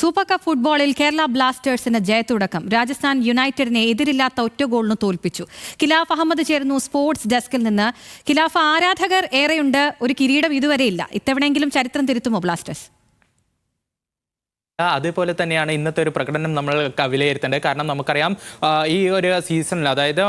Super cup ഫുട്ബോളിൽ കേരള ബ്ലാസ്റ്റേഴ്സിന് ജയത്തുടക്കം. രാജസ്ഥാൻ യുണൈറ്റഡിനെ എതിരില്ലാത്ത ഒറ്റ ഗോളിന് തോൽപ്പിച്ചു. ഖിലാഫ് അഹമ്മദ് ചേർന്നു സ്പോർട്സ് ഡെസ്കിൽ നിന്ന്. ഖിലാഫ്, ആരാധകർ ഏറെയുണ്ട്, ഒരു കിരീടം ഇതുവരെയില്ല. ഇത്തവണയെങ്കിലും ചരിത്രം തിരുത്തുമോ ബ്ലാസ്റ്റേഴ്സ്? അതേപോലെ തന്നെയാണ് ഇന്നത്തെ ഒരു പ്രകടനം നമ്മൾ വിലയിരുത്തേണ്ടത്. കാരണം നമുക്കറിയാം ഈ ഒരു സീസണിൽ, അതായത്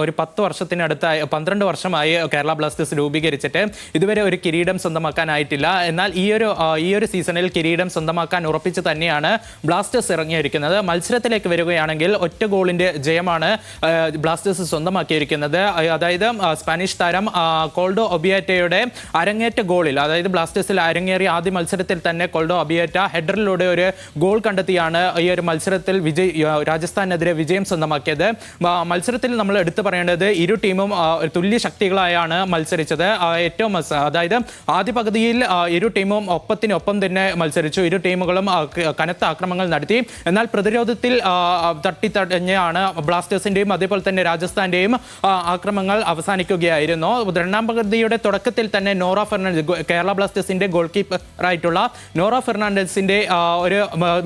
ഒരു 10 വർഷത്തിനടുത്തായി 12 വർഷമായി കേരള ബ്ലാസ്റ്റേഴ്സ് രൂപീകരിച്ചിട്ട് ഇതുവരെ ഒരു കിരീടം സ്വന്തമാക്കാനായിട്ടില്ല. എന്നാൽ ഈ ഒരു സീസണിൽ കിരീടം സ്വന്തമാക്കാൻ ഉറപ്പിച്ച് തന്നെയാണ് ബ്ലാസ്റ്റേഴ്സ് ഇറങ്ങിയിരിക്കുന്നത്. മത്സരത്തിലേക്ക് വരികയാണെങ്കിൽ ഒറ്റ ഗോളിന്റെ ജയമാണ് ബ്ലാസ്റ്റേഴ്സ് സ്വന്തമാക്കിയിരിക്കുന്നത്. അതായത് സ്പാനിഷ് താരം കോൾഡോ ഒബിയാറ്റയുടെ അരങ്ങേറ്റ ഗോളിൽ, അതായത് ബ്ലാസ്റ്റേഴ്സിൽ അരങ്ങേറിയ ആദ്യ മത്സരത്തിൽ തന്നെ കോൾഡോ ഒബിയാറ്റ ഹെഡറിലൂടെ ഒരു ഗോൾ കണ്ടെത്തിയാണ് ഈ ഒരു മത്സരത്തിൽ രാജസ്ഥാനെതിരെ വിജയം സ്വന്തമാക്കിയത്. മത്സരത്തിൽ നമ്മൾ എടുത്തു പറയേണ്ടത് ഇരു ടീമും തുല്യ ശക്തികളായാണ് മത്സരിച്ചത്. അതായത് ആദ്യ പകുതിയിൽ ഇരു ടീമും ഒപ്പത്തിനൊപ്പം തന്നെ മത്സരിച്ചു. ഇരു ടീമുകളും കനത്ത ആക്രമണങ്ങൾ നടത്തി. എന്നാൽ പ്രതിരോധത്തിൽ തട്ടിത്തടഞ്ഞാണ് ബ്ലാസ്റ്റേഴ്സിന്റെയും അതേപോലെ തന്നെ രാജസ്ഥാന്റെയും ആക്രമണങ്ങൾ അവസാനിക്കുകയായിരുന്നു. രണ്ടാം പകുതിയുടെ തുടക്കത്തിൽ തന്നെ നോറ ഫെർണാണ്ടസ്, കേരള ബ്ലാസ്റ്റേഴ്സിന്റെ ഗോൾ കീപ്പറായിട്ടുള്ള നോറ ഫെർണാണ്ടസിന്റെ ഒരു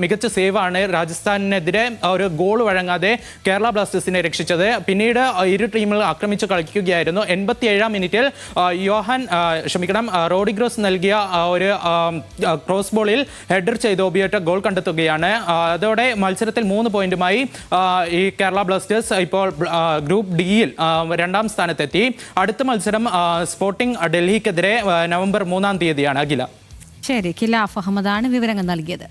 മികച്ച സേവാണ് രാജസ്ഥാനെതിരെ ഒരു ഗോൾ വഴങ്ങാതെ കേരള ബ്ലാസ്റ്റേഴ്സിനെ രക്ഷിച്ചത്. പിന്നീട് ഇരു ടീമുകൾ ആക്രമിച്ചു കളിക്കുകയായിരുന്നു. 87-ാം മിനിറ്റിൽ റോഡിഗ്രോസ് നൽകിയ ഒരു ക്രോസ് ബോളിൽ ഹെഡർ ചെയ്ത് ഒബിയാറ്റ ഗോൾ കണ്ടെത്തുകയാണ്. അതോടെ മത്സരത്തിൽ 3 പോയിന്റുമായി ഈ കേരള ബ്ലാസ്റ്റേഴ്സ് ഇപ്പോൾ ഗ്രൂപ്പ് ഡിയിൽ 2ാം സ്ഥാനത്തെത്തി. അടുത്ത മത്സരം സ്പോർട്ടിംഗ് ഡൽഹിക്കെതിരെ നവംബർ 3-ാം തീയതിയാണ്. അഖില. ശരി, ഖിലാഫ് അഹമ്മദാണ് വിവരങ്ങൾ നൽകിയത്.